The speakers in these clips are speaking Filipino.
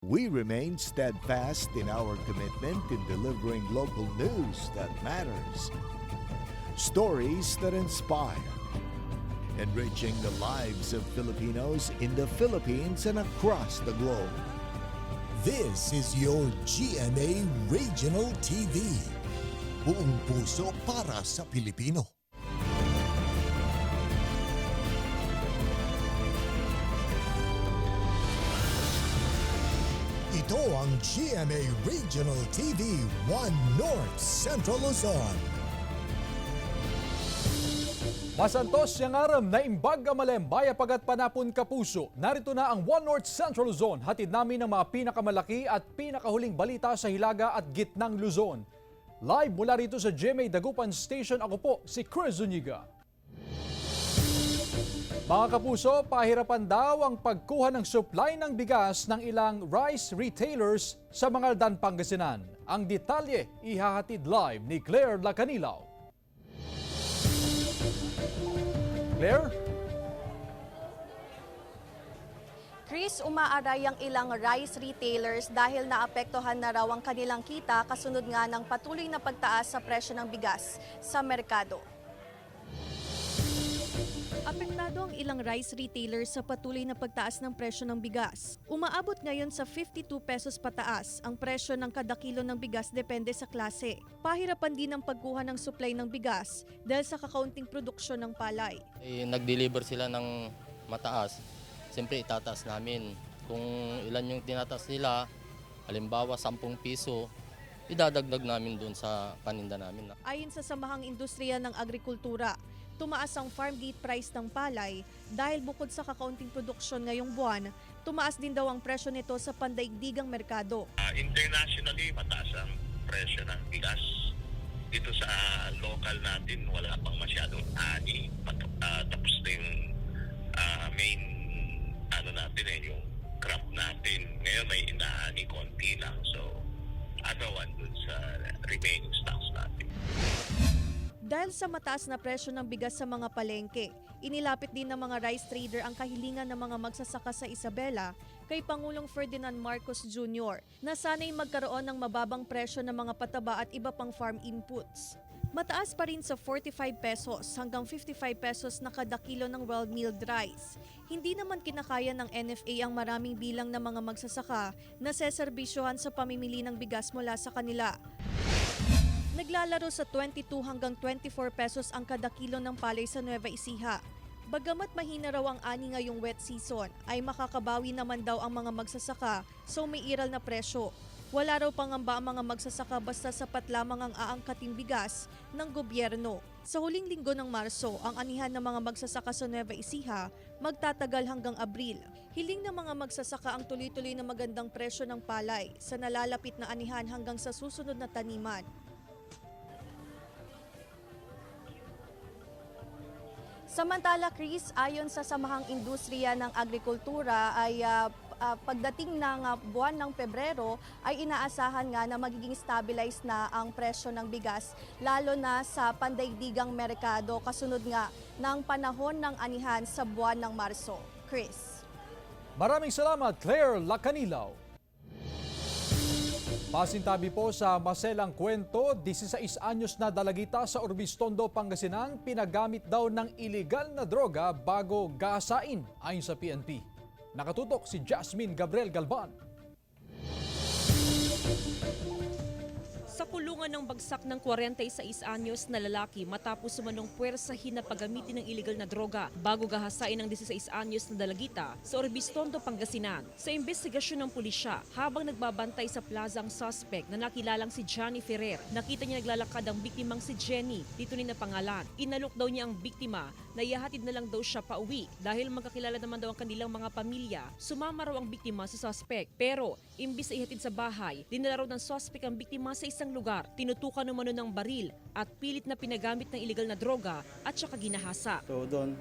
We remain steadfast in our commitment in delivering local news that matters, stories that inspire, enriching the lives of Filipinos in the Philippines and across the globe. This is your GMA Regional TV. Buong puso para sa Pilipino. Ito ang GMA Regional TV 1 North Central Luzon. Masantos yang aram na imbag amalem baya pagat panapon kapuso. Narito na ang One North Central Luzon. Hatid namin ang mga pinakamalaki at pinakahuling balita sa Hilaga at Gitnang Luzon. Live mula rito sa GMA Dagupan Station, ako po si Chris Zuniga. Mga kapuso, pahirapan daw ang pagkuha ng supply ng bigas ng ilang rice retailers sa Mangaldan, Pangasinan. Ang detalye ihahatid live ni Claire Lacanilaw. Claire? Chris, umaaray ang ilang rice retailers dahil naapektuhan na raw ang kanilang kita kasunod nga ng patuloy na pagtaas sa presyo ng bigas sa merkado. Apektado ang ilang rice retailers sa patuloy na pagtaas ng presyo ng bigas. Umaabot ngayon sa 52 pesos pataas ang presyo ng kada kilo ng bigas depende sa klase. Pahirapan din ang pagkuha ng supply ng bigas dahil sa kakaunting produksyon ng palay. Nag-deliver sila ng mataas, siyempre itataas namin. Kung ilan yung tinataas nila, halimbawa 10 piso, idadagdag namin doon sa paninda namin. Ayon sa Samahang Industriya ng Agrikultura, tumaas ang farm gate price ng palay dahil bukod sa kakaunting produksyon ngayong buwan, tumaas din daw ang presyo nito sa pandaigdigang merkado. Internationally, mataas ang presyo ng bigas. Dito sa local natin, wala pang masyadong ani. Tapos na yung main yung crop natin. Ngayon may inaani konti lang. So, one dun sa remaining stocks natin. Dahil sa mataas na presyo ng bigas sa mga palengke, inilapit din ng mga rice trader ang kahilingan ng mga magsasaka sa Isabela kay Pangulong Ferdinand Marcos Jr. na sana'y magkaroon ng mababang presyo ng mga pataba at iba pang farm inputs. Mataas pa rin sa 45 pesos hanggang 55 pesos na kada kilo ng well-milled rice. Hindi naman kinakaya ng NFA ang maraming bilang ng mga magsasaka na seserbisyohan sa pamimili ng bigas mula sa kanila. Naglalaro sa 22 hanggang 24 pesos ang kada kilo ng palay sa Nueva Ecija. Bagamat mahina raw ang ani ngayong wet season, ay makakabawi naman daw ang mga magsasaka, so may iral na presyo. Wala raw pangamba ang mga magsasaka basta sapat lamang ang aangkating bigas ng gobyerno. Sa huling linggo ng Marso, ang anihan ng mga magsasaka sa Nueva Ecija magtatagal hanggang Abril. Hiling ng mga magsasaka ang tuloy-tuloy na magandang presyo ng palay sa nalalapit na anihan hanggang sa susunod na taniman. Samantala, Chris, ayon sa Samahang Industriya ng Agrikultura ay pagdating ng buwan ng Pebrero ay inaasahan nga na magiging stabilized na ang presyo ng bigas lalo na sa pandaigdigang merkado kasunod nga ng panahon ng anihan sa buwan ng Marso. Chris. Maraming salamat, Claire Lacanilaw. Pasintabi po sa maselang kwento, 16 anyos na dalagita sa Urbistondo, Pangasinan, pinagamit daw ng iligal na droga bago gahasain ayon sa PNP. Nakatutok si Jasmine Gabriel Galban. Sa kulungan ng bagsak ng 46 anyos na lalaki matapos sumanong puwersahin at paggamitin ng illegal na droga bago gahasain ng 16 anyos na dalagita sa Urbistondo, Pangasinan. Sa investigasyon ng pulisya, habang nagbabantay sa plaza ang suspect na nakilalang si Johnny Ferrer, nakita niya naglalakad ang biktimang si Jenny, dito ni na pangalan. Inalok daw niya ang biktima na ihahatid na lang daw siya pauwi dahil magkakilala naman daw ang kanilang mga pamilya. Sumama raw ang biktima sa suspect pero imbis na ihatid sa bahay, dinala raw ng suspect ang biktima sa isang lugar, tinutukan umano ng baril at pilit na pinagamit ng illegal na droga at saka ginahasa. So doon,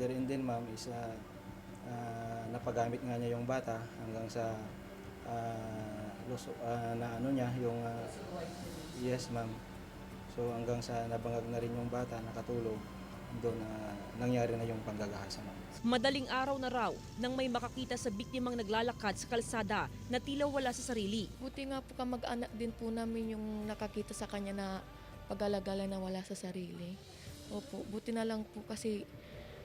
therein din ma'am is napagamit nga niya yung bata hanggang sa yes ma'am. So hanggang sa nabangag na rin yung bata, nakatulog. doon na nangyari na yung panggagahasa, ma'am. Madaling araw na raw nang may makakita sa biktimang naglalakad sa kalsada na tila wala sa sarili. Buti nga po kamag-anak din po namin yung nakakita sa kanya na pag-alagala na wala sa sarili. Opo, buti na lang po kasi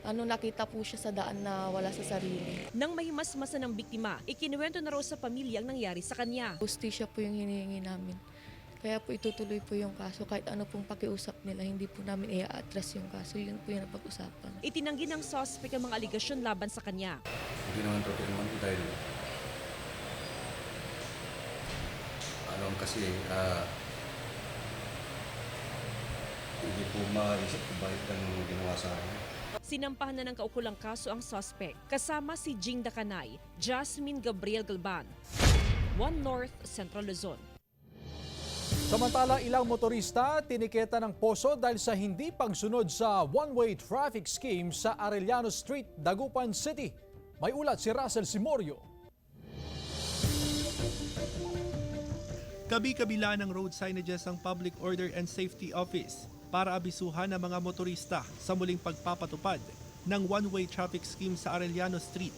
nakita po siya sa daan na wala sa sarili. Nang mahimasmasan ng biktima, ikinuwento na raw sa pamilya ang nangyari sa kanya. Hustisya po yung hinihingi namin. Kaya po itutuloy po yung kaso. Kahit ano pong pakiusap nila, hindi po namin i-address yung kaso. Yun po yung napag-usapan. Itinanggi ng suspect ang mga aligasyon laban sa kanya. Hindi naman totoo naman dahil kasi hindi po maisip kung bakit ganun ginawa sa akin. Sinampahan na ng kaukulang kaso ang suspect, kasama si Jing Dakanay, Jasmine Gabriel Galban, 1 North Central Luzon. Samantala, ilang motorista tiniketa ng poso dahil sa hindi pagsunod sa one-way traffic scheme sa Arellano Street, Dagupan City. May ulat si Russell Simorio. Kabi-kabila ng road signages ang Public Order and Safety Office para abisuhan ang mga motorista sa muling pagpapatupad ng one-way traffic scheme sa Arellano Street.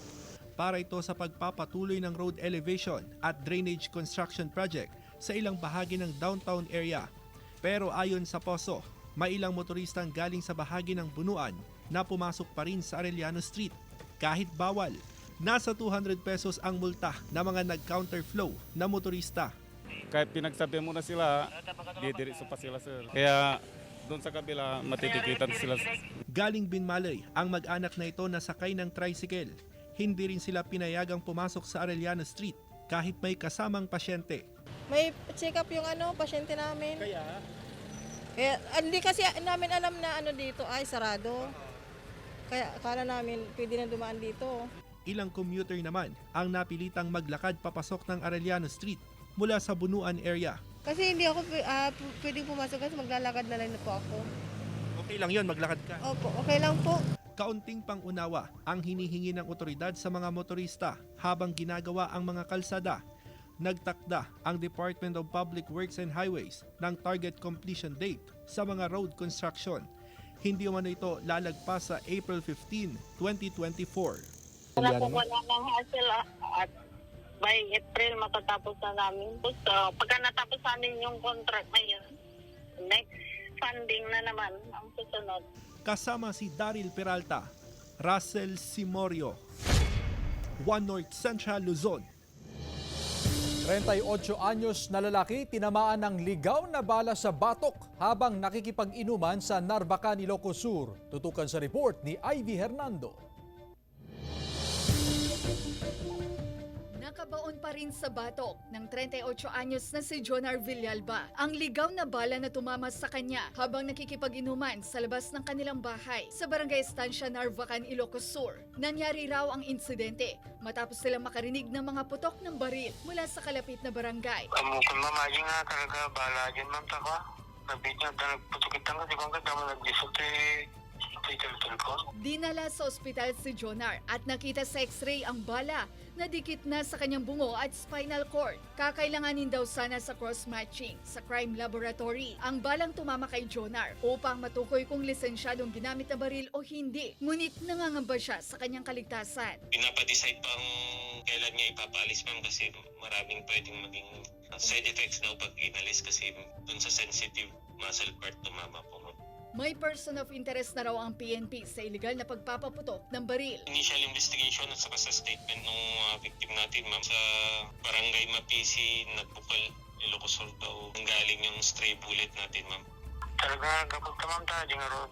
Para ito sa pagpapatuloy ng road elevation at drainage construction project sa ilang bahagi ng downtown area. Pero ayon sa poso, may ilang motoristang galing sa bahagi ng Bunuan na pumasok pa rin sa Arellano Street kahit bawal. Nasa 200 pesos ang multa na mga nag-counterflow na motorista. Kahit pinagsabi mo na sila, didiritso pa sila, sir. Kaya doon sa kabila, matitikitan sila. Galing Binmalay ang mag-anak na ito na sakay ng tricycle. Hindi rin sila pinayagang pumasok sa Arellano Street kahit may kasamang pasyente. May check up yung pasyente namin. Kaya hindi kasi namin alam na dito ay sarado. Kaya akala namin pwede na dumaan dito. Ilang commuter naman ang napilitang maglakad papasok ng Arellano Street mula sa Bunuan area. Kasi hindi ako pwedeng pumasok kasi maglalakad na lang po ako. Okay lang yon, maglakad ka. Opo, okay lang po. Kaunting pangunawa ang hinihingi ng otoridad sa mga motorista habang ginagawa ang mga kalsada. Nagtakda ang Department of Public Works and Highways ng target completion date sa mga road construction. Hindi man ito lalagpas sa April 15, 2024. Wala ng hassle at by April matatapos na namin. So, pagka natapos namin yung contract na yun, next funding na naman ang susunod. Kasama si Daryl Peralta, Russell Simorio, 1 North Central Luzon. 38 anyos na lalaki tinamaan ng ligaw na bala sa batok habang nakikipag-inuman sa Narvacan, Ilocos Sur. Tutukan sa report ni Ivy Hernando. Nakabaon pa rin sa batok ng 38 anyos na si Jonar Villalba ang ligaw na bala na tumama sa kanya habang nakikipag-inuman sa labas ng kanilang bahay sa Barangay Estancia, Narvacan, Ilocos Sur. Nangyari raw ang insidente matapos silang makarinig ng mga putok ng baril mula sa kalapit na barangay. Kung mamaging nga talaga bala dyan, ma'am, taka. Nabit niya, nagputukitan ka, di ba ang kagama nag-disot Dinala sa ospital si Jonar at nakita sa x-ray ang bala na dikit na sa kanyang bungo at spinal cord. Kakailanganin daw sana sa cross-matching sa crime laboratory ang balang tumama kay Jonar upang matukoy kung lisensyadong ginamit na baril o hindi. Ngunit nangangamba siya sa kanyang kaligtasan. Pinapadecide pang kailan niya ipapaalis, ma'am, kasi maraming pwedeng maging side effects daw pag inalis kasi dun sa sensitive muscle part tumama po. May person of interest na raw ang PNP sa illegal na pagpapaputok ng baril. Initial investigation at saka sa statement ng victim natin, ma'am, sa Barangay Mapisi, Nagbukal, Ilocos Sur daw, nanggaling yung stray bullet natin, ma'am. Talaga, kapag tamang tayo nga ron,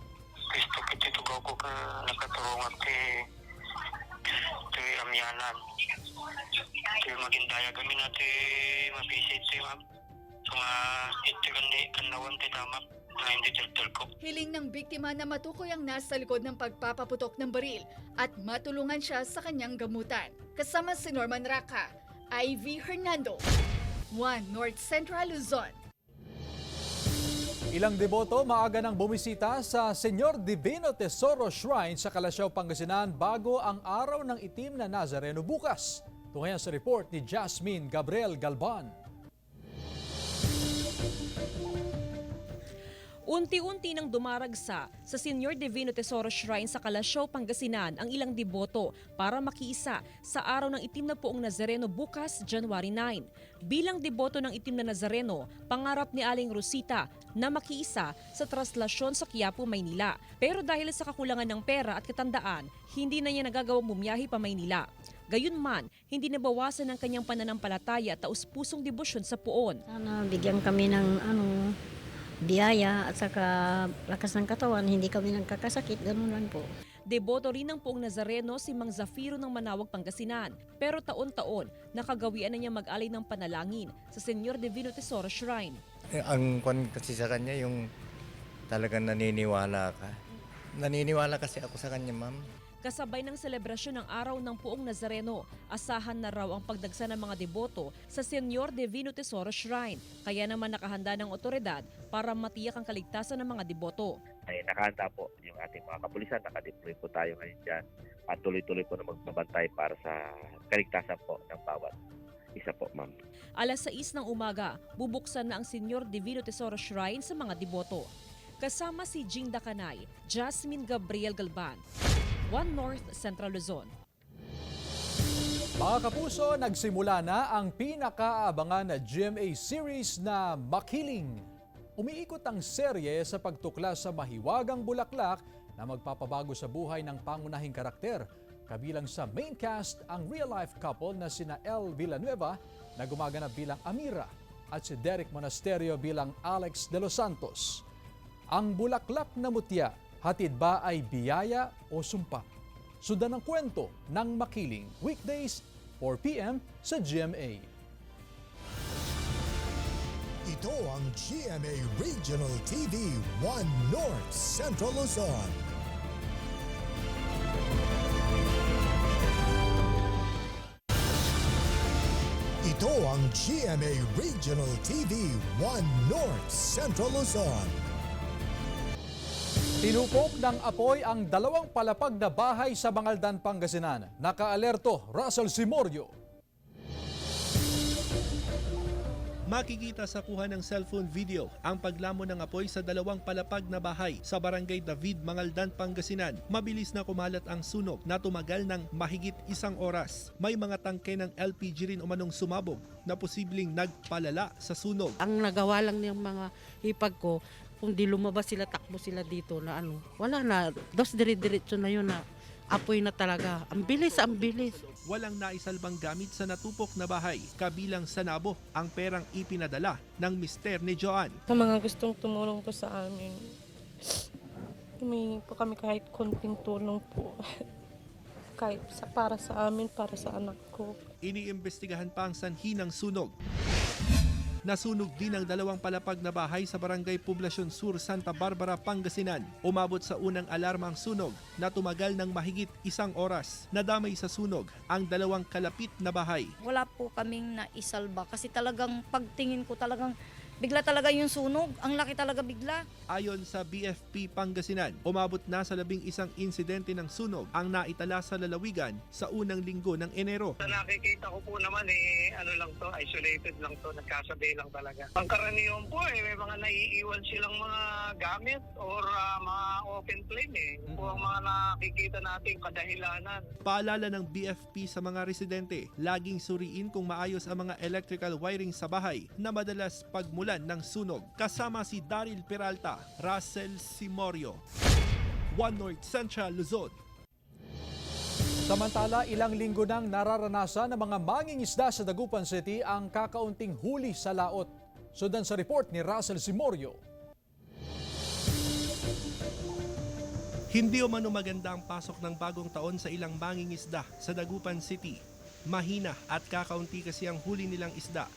gusto kita ito ko ka nakaturungan ito amyanan. Ito maging daya kami natin Mapisi ito, ma'am. So ito kanawan ito, ma'am. Hiling ng biktima na matukoy ang nasa likod ng pagpapaputok ng baril at matulungan siya sa kanyang gamutan. Kasama si Norman Raca, Ivy Hernando, 1 North Central Luzon. Ilang deboto maaga nang bumisita sa Señor Divino Tesoro Shrine sa Calasiao, Pangasinan bago ang araw ng itim na Nazareno bukas. Tungayan sa report ni Jasmine Gabriel Galban. Unti-unti nang dumaragsa sa Señor Divino Tesoro Shrine sa Calasiao, Pangasinan ang ilang deboto para makiisa sa araw ng itim na poong Nazareno bukas, January 9. Bilang deboto ng itim na Nazareno, pangarap ni Aling Rosita na makiisa sa traslasyon sa Quiapo, Maynila. Pero dahil sa kakulangan ng pera at katandaan, hindi na niya nagagawang bumiyahe pa Maynila. Gayunman, hindi nabawasan ang kanyang pananampalataya at taus-pusong debosyon sa puon. Sana bigyan kami ng biyaya at saka lakas ng katawan, hindi kami nagkakasakit, ganun lang po. Deboto rin ng poong Nazareno si Mang Zafiro ng Manawag, Pangasinan. Pero taon-taon, nakagawian na niya mag-alay ng panalangin sa Señor Divino Tesoro Shrine. Ang kwan kasi sa kanya yung talagang naniniwala ka. Naniniwala kasi ako sa kanya, ma'am. Kasabay ng selebrasyon ng araw ng poong Nazareno, asahan na raw ang pagdagsa ng mga deboto sa Señor Divino Tesoro Shrine. Kaya naman nakahanda ng otoridad para matiyak ang kaligtasan ng mga deboto. Ay nakahanda po yung ating mga kapulisan, nakadeploy po tayo ngayon dyan at tuloy-tuloy po na magbabantay para sa kaligtasan po ng bawat isa po, ma'am. Alas 6 ng umaga, bubuksan na ang Señor Divino Tesoro Shrine sa mga deboto. Kasama si Jing Dakanay, Jasmine Gabriel Galban, One North Central Luzon. Mga kapuso, nagsimula na ang pinakaabangan na GMA series na Makiling. Umiikot ang serye sa pagtuklas sa mahiwagang bulaklak na magpapabago sa buhay ng pangunahing karakter. Kabilang sa main cast ang real-life couple na sina Elle Villanueva na gumaganap bilang Amira at si Derek Monasterio bilang Alex de los Santos. Ang bulaklak na mutya, hatid ba ay biyaya o sumpa? Sundan ang kwento ng Makiling, weekdays 4 p.m. sa GMA. Ito ang GMA Regional TV 1 North Central Luzon. Ito ang GMA Regional TV 1 North Central Luzon. Tinupok ng apoy ang 2 palapag na bahay sa Bangaldan, Pangasinan. Nakaalerto, Russell Simorio. Makikita sa kuha ng cellphone video ang paglamon ng apoy sa 2 palapag na bahay sa Barangay David, Mangaldan, Pangasinan. Mabilis na kumalat ang sunog na tumagal ng mahigit 1 oras. May mga tangke ng LPG rin umanong sumabog na posibleng nagpalala sa sunog. Ang nagawa lang ng mga hipag ko, kung di lumabas sila, takbo sila dito na wala na, dos dire-diretso na yun na apoy na talaga. Ang bilis, ang bilis. Walang naisalbang gamit sa natupok na bahay, kabilang sa nabo ang perang ipinadala ng mister ni Joanne. Sa mga gustong tumulong po sa amin, humingi po kami kahit konting tulong po. Kahit para sa amin, para sa anak ko. Iniimbestigahan pa ang sanhi ng sunog. Nasunog din ang 2 palapag na bahay sa Barangay Poblacion Sur, Santa Barbara, Pangasinan. Umabot sa unang alarma ang sunog na tumagal ng mahigit 1 oras. Nadamay sa sunog ang 2 kalapit na bahay. Wala po kaming naisalba kasi talagang pagtingin ko talagang bigla talaga yung sunog. Ang laki talaga bigla. Ayon sa BFP Pangasinan, umabot na sa 11 insidente ng sunog ang naitala sa lalawigan sa unang linggo ng Enero. Sa nakikita ko po naman ano lang to, isolated lang to, nagkasabay lang talaga. Pangkaraniwan po may mga naiiwan silang mga gamit or mga open flame po ang mga nakikita natin kadahilanan. Paalala ng BFP sa mga residente, laging suriin kung maayos ang mga electrical wiring sa bahay na madalas pagmulan ng sunog. Kasama si Daryl Peralta, Russell Simorio, One North Central Luzon. Samantala, ilang linggo nang nararanasan ng mga mangingisda sa Dagupan City ang kakaunting huli sa laot. Sundan sa report ni Russell Simorio. Hindi umano maganda ang pasok ng bagong taon sa ilang mangingisda sa Dagupan City. Mahina at kakaunti kasi ang huli nilang isda.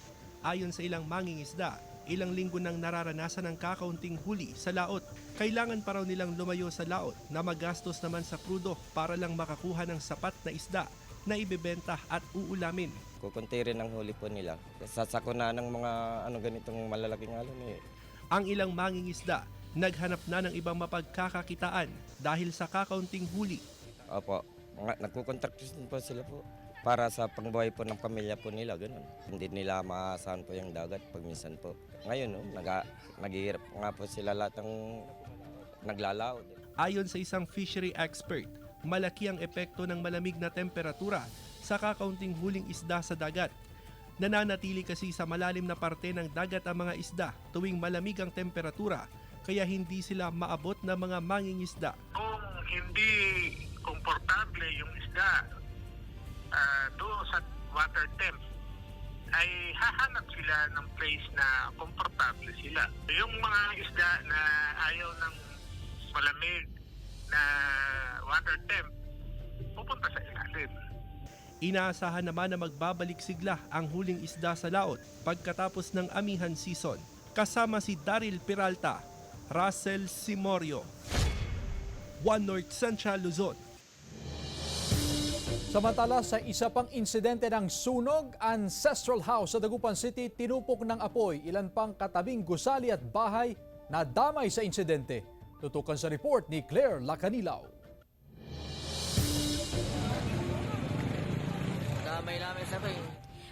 Ayon sa ilang mangingisda, ilang linggo nang nararanasan ang kakaunting huli sa laot. Kailangan pa raw nilang lumayo sa laot na magastos naman sa krudo para lang makakuha ng sapat na isda na ibebenta at uulamin. Kukunti rin ang huli po nila. Sasako na ng mga ganitong malalaking alon Ang ilang mangingisda naghanap na ng ibang mapagkakakitaan dahil sa kakaunting huli. Opo, nagkukontract po sila po. para sa pangbuhay po ng pamilya po nila, ganun. Hindi nila maasahan po yung dagat pag minsan po. Ngayon, naghihirap nga po sila lahat ng naglalaot. Ayon sa isang fishery expert, malaki ang epekto ng malamig na temperatura sa kakaunting huling isda sa dagat. Nananatili kasi sa malalim na parte ng dagat ang mga isda tuwing malamig ang temperatura, kaya hindi sila maabot ng mga mangingisda. Kung hindi komportable yung isda doon sa water temp, ay hahanap sila ng place na komportable sila. Yung mga isda na ayaw ng malamig na water temp, pupunta sa ilalim. Inaasahan naman na magbabalik sigla ang huling isda sa laot pagkatapos ng amihan season. Kasama si Daryl Peralta, Russell Simorio, One North Central Luzon. Samantala sa isa pang insidente ng sunog, Ancestral House sa Dagupan City tinupok ng apoy. Ilan pang katabing gusali at bahay na damay sa insidente. Tutukan sa report ni Claire Lacanilaw.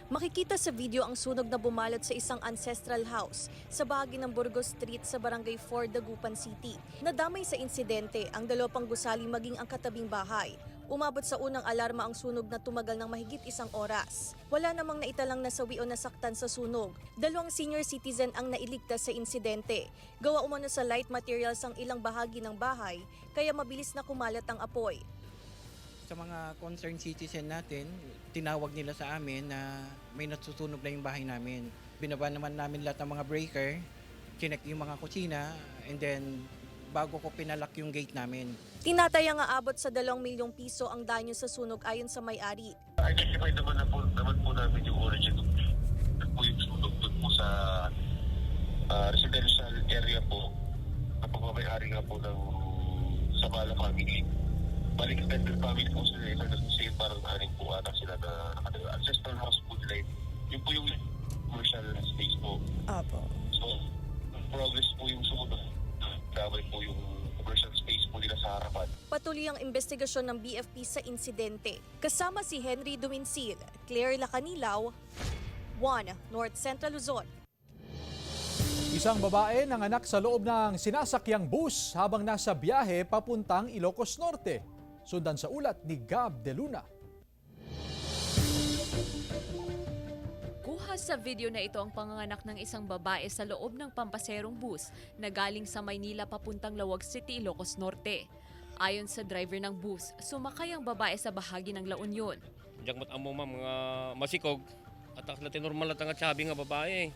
Makikita sa video ang sunog na bumalot sa isang ancestral house sa bahagi ng Burgos Street sa Barangay 4, Dagupan City. Nadamay sa insidente ang dalawang gusali maging ang katabing bahay. Umabot sa unang alarma ang sunog na tumagal ng mahigit 1 oras. Wala namang naitalang nasawi o nasaktan sa sunog. 2 senior citizen ang nailigtas sa insidente. Gawa umano sa light materials ang ilang bahagi ng bahay, kaya mabilis na kumalat ang apoy. Sa mga concerned citizen natin, tinawag nila sa amin na may nasusunog na yung bahay namin. Binaba naman namin lahat ng mga breaker, chinek yung mga kusina, and then bago ko pinalak yung gate namin. Tinatayang aabot sa 2 milyong piso ang danyo sa sunog ayon sa may-ari. Identify naman po namin yung origin po yung sunog doon po sa residential area po. Kapag may-ari nga po ng Sabala family. Balik extended family po sila, kasi parang aning po ata sila na ancestral house po nila. Yun po yung commercial space po. Apo. So, progress po yung sumunod. Damay po yung commercial space po nila sa harapan. Patuloy ang investigasyon ng BFP sa insidente. Kasama si Henry Duminsil, Claire Lacanilaw, 1 North Central Luzon. Isang babae nanganak sa loob ng sinasakyang bus habang nasa biyahe papuntang Ilocos Norte. Sundan sa ulat ni Gab De Luna. Kuha sa video na ito ang panganganak ng isang babae sa loob ng pampaserong bus na galing sa Maynila papuntang Lawag City, Ilocos Norte. Ayon sa driver ng bus, sumakay ang babae sa bahagi ng La Union. Diyak mat amo ma'am nga masikog at akla normal at nga sabi nga babae.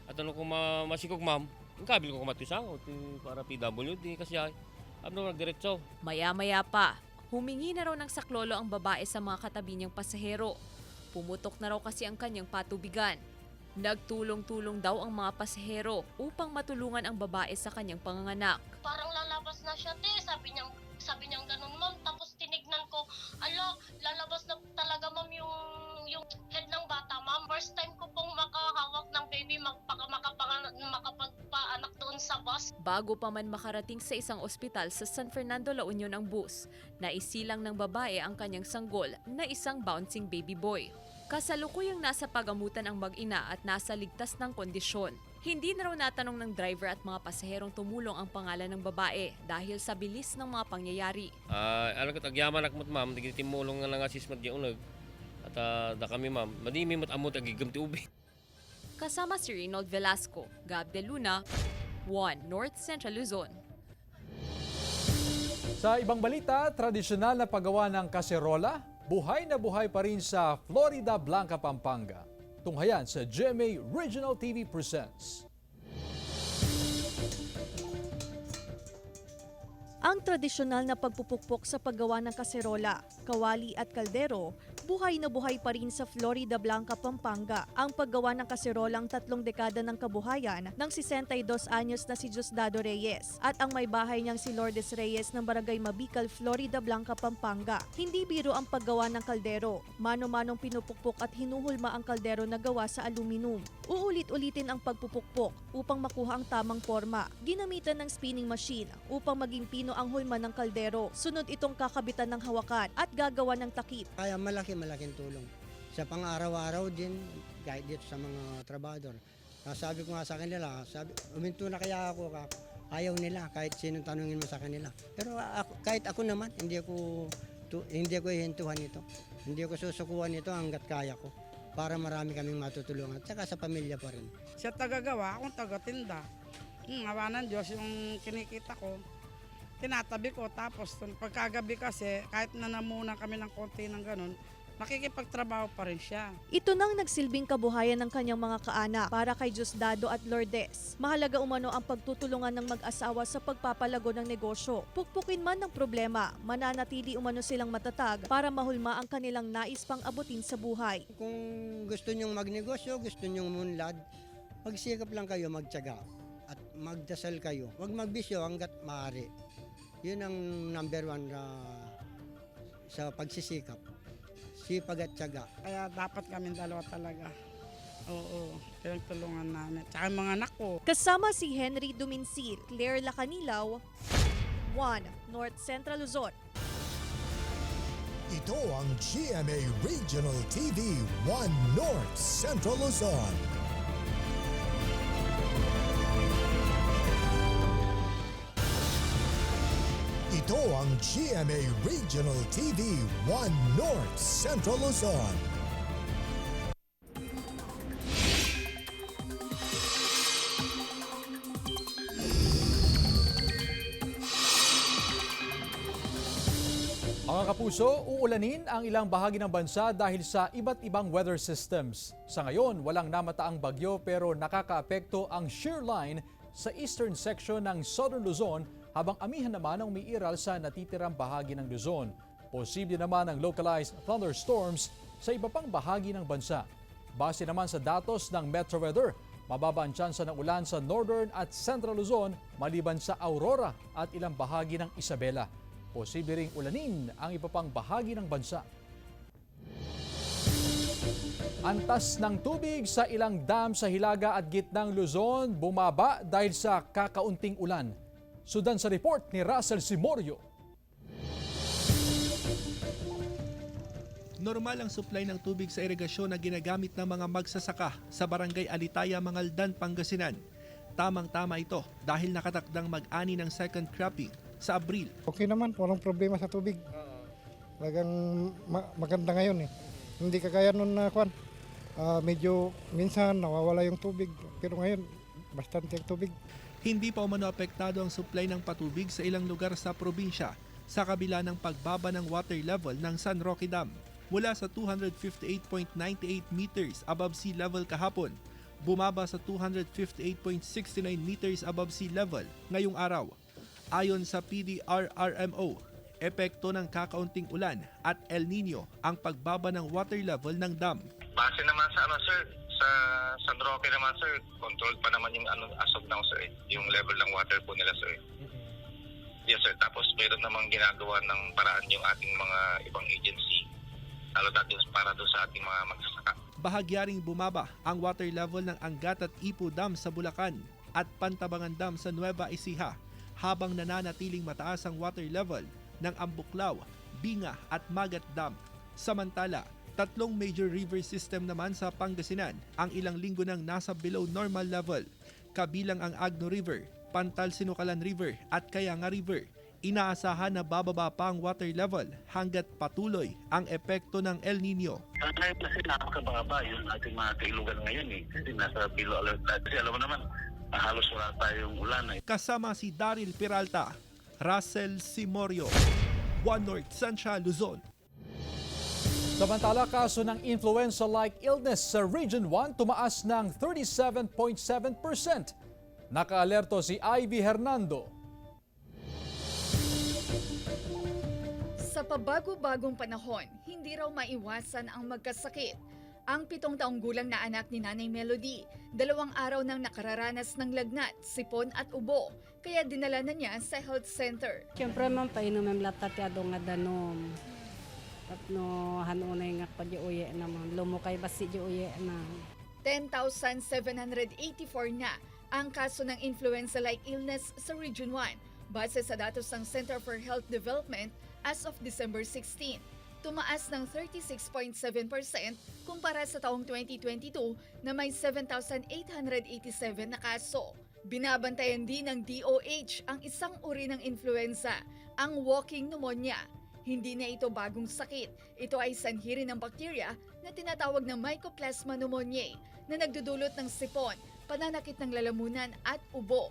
At ano ko masikog ma'am, ang kabil ko kumatisang para PWD kasi ay ano nagdiretso. Maya-maya pa, humingi na raw ng saklolo ang babae sa mga katabi niyang pasahero. Pumutok na raw kasi ang kanyang patubigan. Nagtulong-tulong daw ang mga pasahero upang matulungan ang babae sa kanyang panganganak. Parang lalabas na siya, te. Sabi niyang ganun, ma'am. Tapos tinignan ko, lalabas na talaga, ma'am, yung head ng bata, ma'am. First time ko pong makahawak ng baby, makapagpaanak doon sa bus. Bago pa man makarating sa isang ospital sa San Fernando, La Union ang bus, naisilang ng babae ang kanyang sanggol na isang bouncing baby boy. Kasalukuyang nasa pagamutan ang mag-ina at nasa ligtas ng kondisyon. Hindi na raw natanong ng driver at mga pasaherong tumulong ang pangalan ng babae dahil sa bilis ng mga pangyayari. Alam ko tagyaman akmot ma'am, timulong nga lang assist mat uneg. At da kami ma'am, madimi mat amot agigam ti ubi. Kasama si Reynold Velasco, Gab De Luna, 1 North Central Luzon. Sa ibang balita, tradisyonal na paggawa ng kaserola, buhay na buhay pa rin sa Florida Blanca, Pampanga. Tunghayan sa GMA Regional TV Presents. Ang tradisyonal na pagpupukpok sa paggawa ng kaserola, kawali at kaldero, buhay na buhay pa rin sa Florida Blanca, Pampanga. Ang paggawa ng kaserolang 3 dekada ng kabuhayan ng 62 anyos na si Diosdado Reyes at ang may bahay niyang si Lourdes Reyes ng Barangay Mabikal, Florida Blanca, Pampanga. Hindi biro ang paggawa ng kaldero. Mano-manong pinupukpok at hinuhulma ang kaldero na gawa sa aluminum. Uulit-ulitin ang pagpupukpok upang makuha ang tamang forma. Ginamitan ng spinning machine upang maging pino ang hulma ng kaldero. Sunod itong kakabitan ng hawakan at gagawa ng takip. Kaya malaking tulong. sa pang-araw-araw din, kahit dito sa mga trabador. Sabi ko nga sa kanila, uminto na kaya ako, ayaw nila kahit sinong tanungin mo sa kanila. Pero kahit ako naman, hindi ko hihintuhan ito. Hindi ko susukuhan ito hanggat kaya ko para marami kaming matutulungan. Tsaka sa pamilya pa rin. Siya tagagawa, akong tagatinda. Awa ng Diyos yung kinikita ko. Tinatabi ko, tapos pagkagabi kasi, kahit na namunan kami ng konti ng ganun, makikipagtrabaho pa rin siya. Ito nang nagsilbing kabuhayan ng kanyang mga kaanak para kay Diosdado at Lourdes. Mahalaga umano ang pagtutulungan ng mag-asawa sa pagpapalago ng negosyo. Pukpukin man ng problema, mananatili umano silang matatag para mahulma ang kanilang nais pang abutin sa buhay. Kung gusto nyong magnegosyo, gusto nyong munlad, magsikap lang kayo, magtiyaga at magdasal kayo. Huwag magbisyo hanggat maaari. Yun ang number 1 sa pagsisikap. Sipag at tiyaga. Kaya dapat kami dalawa talaga. Oo, pinagtulungan namin. Tsaka yung mga anak ko. Kasama si Henry Duminsil, Claire Lacanilaw, 1 North Central Luzon. Ito ang GMA Regional TV 1 North Central Luzon. Ito ang GMA Regional TV 1 North Central Luzon. Mga kapuso, uulanin ang ilang bahagi ng bansa dahil sa iba't ibang weather systems. Sa ngayon, walang namataang bagyo pero nakakaapekto ang shear line sa eastern section ng Southern Luzon habang amihan naman ang umiiral sa natitirang bahagi ng Luzon. Posible naman ang localized thunderstorms sa iba pang bahagi ng bansa. Base naman sa datos ng Metro Weather, mababa ang tsansa ng ulan sa Northern at Central Luzon maliban sa Aurora at ilang bahagi ng Isabela. Posible ring ulanin ang iba pang bahagi ng bansa. Antas ng tubig sa ilang dam sa Hilaga at gitnang Luzon bumaba dahil sa kakaunting ulan. Sudan sa report ni Russell Simorio. Normal ang supply ng tubig sa irigasyon na ginagamit ng mga magsasaka sa barangay Alitaya, Mangaldan, Pangasinan. Tamang-tama ito dahil nakatakdang mag-ani ng second cropping sa Abril. Okay naman, walang problema sa tubig. Talagang maganda ngayon eh. Hindi kagaya nun na medyo minsan nawawala yung tubig. Pero ngayon, bastante ang tubig. Hindi pa umano apektado ang supply ng patubig sa ilang lugar sa probinsya sa kabila ng pagbaba ng water level ng San Roque Dam. Mula sa 258.98 meters above sea level kahapon, bumaba sa 258.69 meters above sea level ngayong araw. Ayon sa PDRRMO, epekto ng kakaunting ulan at El Nino ang pagbaba ng water level ng dam. Base naman sa sa San Roque naman sir, controlled pa naman yung as of now sir, yung level ng water po nila sir. Yes sir, tapos meron namang ginagawa ng paraan yung ating mga ibang agency, lalo natin para doon sa ating mga magsasaka. Bahagyaring bumaba ang water level ng Angat at Ipu Dam sa Bulacan at Pantabangan Dam sa Nueva Ecija, habang nananatiling mataas ang water level ng Ambuklaw, Binga at Magat Dam. Samantala, 3 major river system naman sa Pangasinan ang ilang linggo nang nasa below normal level, kabilang ang Agno River, Pantal-Sinukalan River at Kayanga River. Inaasahan na bababa pa ang water level hanggat patuloy ang epekto ng El Nino. Ngayon kasi napakababa yung ating mga kailugan ngayon eh. Kasi nasa below alert na. Kasi alam mo naman, halos wala tayong ulan eh. Kasama si Daryl Peralta, Russell Simorio, 1 North Central Luzon. Samantala, kaso ng influenza-like illness sa Region 1 tumaas ng 37.7%. Nakaalerto si Ivy Hernando. Sa pabago-bagong panahon, hindi raw maiwasan ang magkasakit. Ang 7 taong gulang na anak ni Nanay Melody, 2 araw nang nakararanas ng lagnat, sipon at ubo, kaya dinala na niya sa health center. Siyempre man, painom ang latatyado nga danom. At no, hanunay nga pa di uye naman. Lumukay basi di uye na. 10,784 na ang kaso ng influenza-like illness sa Region 1, base sa datos ng Center for Health Development as of December 16. tumaas ng 36.7% kumpara sa taong 2022 na may 7,887 na kaso. Binabantayan din ng DOH ang isang uri ng influenza, ang walking pneumonia. Hindi na ito bagong sakit. Ito ay sanhi rin ng bakterya na tinatawag na Mycoplasma pneumoniae na nagdudulot ng sipon, pananakit ng lalamunan at ubo.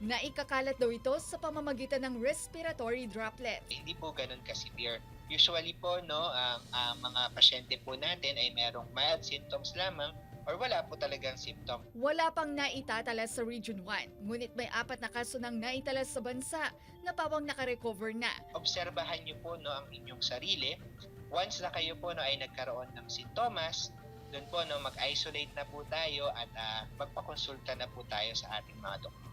Naikakalat daw ito sa pamamagitan ng respiratory droplets. Hindi po ganun ka-severe. Usually po, ang mga pasyente po natin ay merong mild symptoms lamang or wala po talagang symptom. Wala pang naitatala sa Region 1, ngunit may 4 na kaso nang naitala sa bansa na pawang nakarecover na. Obserbahan niyo po ang inyong sarili. Once na kayo po ay nagkaroon ng sintomas, doon po mag-isolate na po tayo at magpakonsulta na po tayo sa ating mga doktor.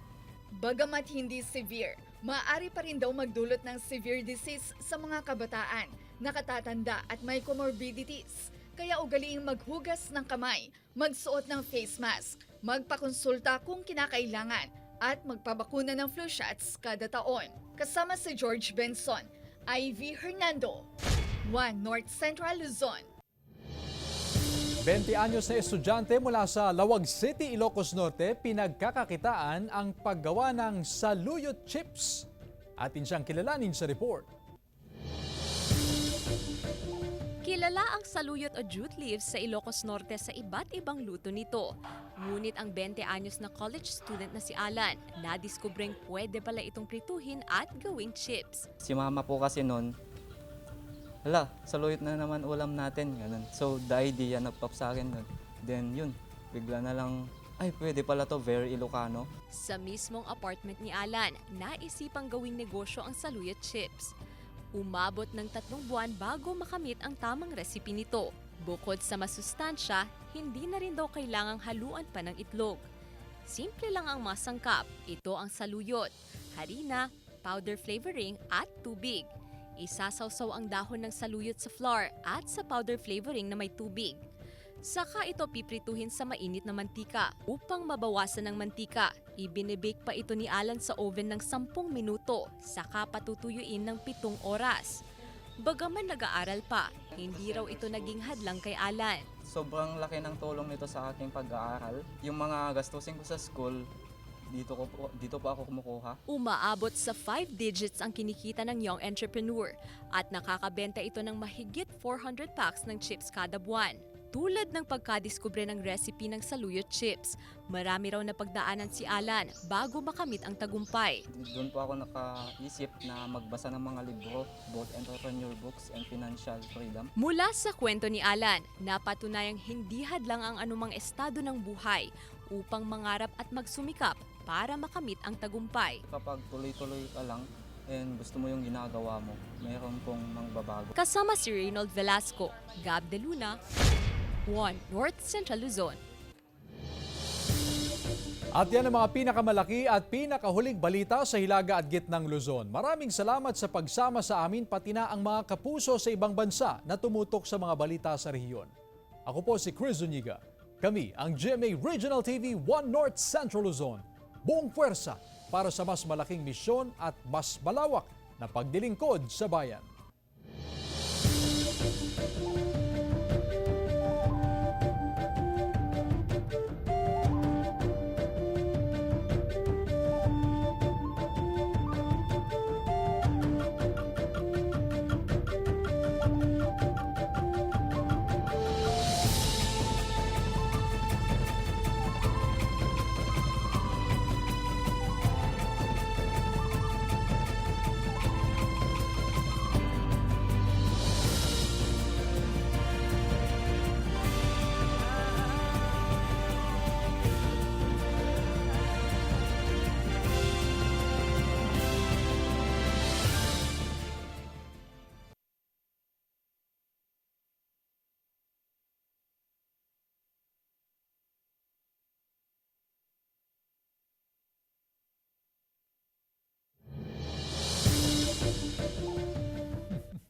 Bagamat hindi severe, maaari pa rin daw magdulot ng severe disease sa mga kabataan, nakatatanda at may comorbidities. Kaya ugaliing maghugas ng kamay, magsuot ng face mask, magpakonsulta kung kinakailangan, at magpabakuna ng flu shots kada taon. Kasama si George Benson, Ivy Hernando, 1 North Central Luzon. 20 anyos na estudyante mula sa Lawag City, Ilocos Norte, pinagkakakitaan ang paggawa ng saluyot chips. Atin siyang kilalanin sa report. Kilala ang saluyot o jute leaves sa Ilocos Norte sa iba't ibang luto nito. Ngunit ang 20 anyos na college student na si Alan, nadiskubreng pwede pala itong prituhin at gawing chips. Si mama po kasi noon, saluyot na naman ulam natin. Ganun. So the idea nag-pop sa akin nun. Then yun, bigla na lang, ay pwede pala to, very Ilocano. Sa mismong apartment ni Alan, naisipang gawing negosyo ang saluyot chips. Umabot ng 3 buwan bago makamit ang tamang recipe nito. Bukod sa masustansya, hindi na rin daw kailangang haluan pa ng itlog. Simple lang ang masangkap. Ito ang saluyot, harina, powder flavoring at tubig. Isasawsaw ang dahon ng saluyot sa flour at sa powder flavoring na may tubig. Saka ito piprituhin sa mainit na mantika. Upang mabawasan ng mantika, ibinibake pa ito ni Alan sa oven ng 10 minuto, saka patutuyuin ng 7 oras. Bagaman nag-aaral pa, hindi raw ito naging hadlang kay Alan. Sobrang laki ng tulong nito sa aking pag-aaral. Yung mga gastusin ko sa school, dito po ako kumukuha. Umaabot sa 5 digits ang kinikita ng young entrepreneur at nakakabenta ito ng mahigit 400 packs ng chips kada buwan. Tulad ng pagkadiskubre ng recipe ng saluyot chips, marami raw napagdaanan si Alan bago makamit ang tagumpay. Doon po ako nakaisip na magbasa ng mga libro, both entrepreneur books and financial freedom. Mula sa kwento ni Alan, napatunayang hindi hadlang ang anumang estado ng buhay upang mangarap at magsumikap para makamit ang tagumpay. Kapag tuloy-tuloy ka lang and gusto mo yung ginagawa mo, mayroon pong mangbabago. Kasama si Reynold Velasco, Gab De Luna, 1 North Central Luzon. At yan ang mga pinakamalaki at pinakahuling balita sa Hilaga at Gitnang Luzon. Maraming salamat sa pagsama sa amin, pati na ang mga kapuso sa ibang bansa na tumutok sa mga balita sa rehiyon. Ako po si Chris Zuniga. Kami ang GMA Regional TV 1 North Central Luzon. Buong puwersa para sa mas malaking misyon at mas malawak na pagdilingkod sa bayan.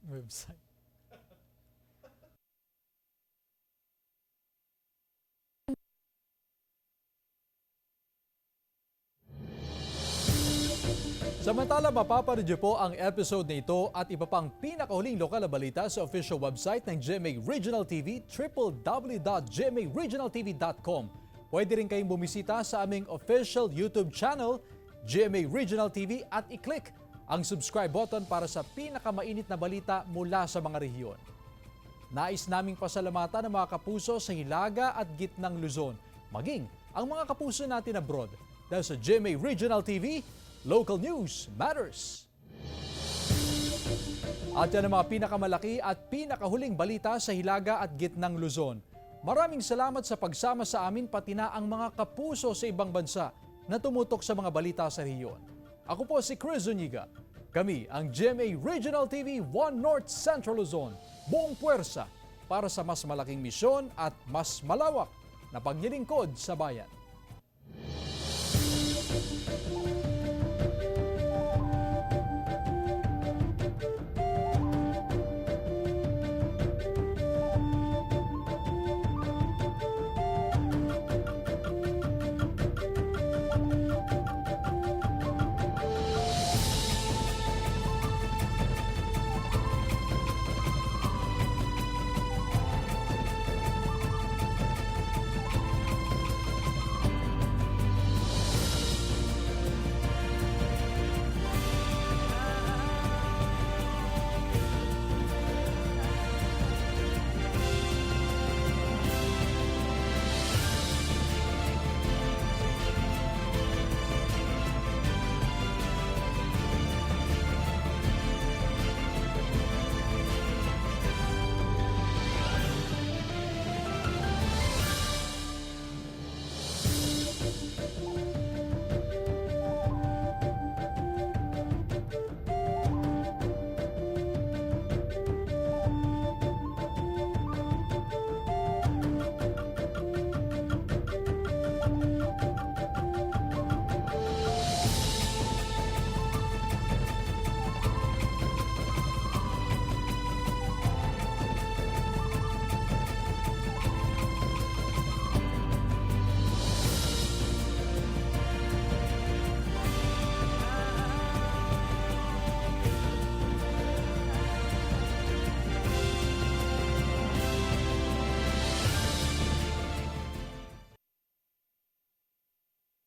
Website. Samantala, mapapanood niyo po ang episode na ito at iba pang pinakahuling lokal na balita sa official website ng GMA Regional TV, www.gmaregionaltv.com. Pwede rin kayong bumisita sa aming official YouTube channel, GMA Regional TV, at i-click ang subscribe button para sa pinakamainit na balita mula sa mga rehiyon. Nais naming pasalamatan ang mga kapuso sa Hilaga at Gitnang Luzon, maging ang mga kapuso natin abroad. Dahil sa GMA Regional TV, Local News Matters. At yan ang mga pinakamalaki at pinakahuling balita sa Hilaga at Gitnang Luzon. Maraming salamat sa pagsama sa amin pati na ang mga kapuso sa ibang bansa na tumutok sa mga balita sa rehiyon. Ako po si Chris Zuniga. Kami ang GMA Regional TV 1 North Central Luzon. Buong puwersa para sa mas malaking misyon at mas malawak na paglilingkod sa bayan.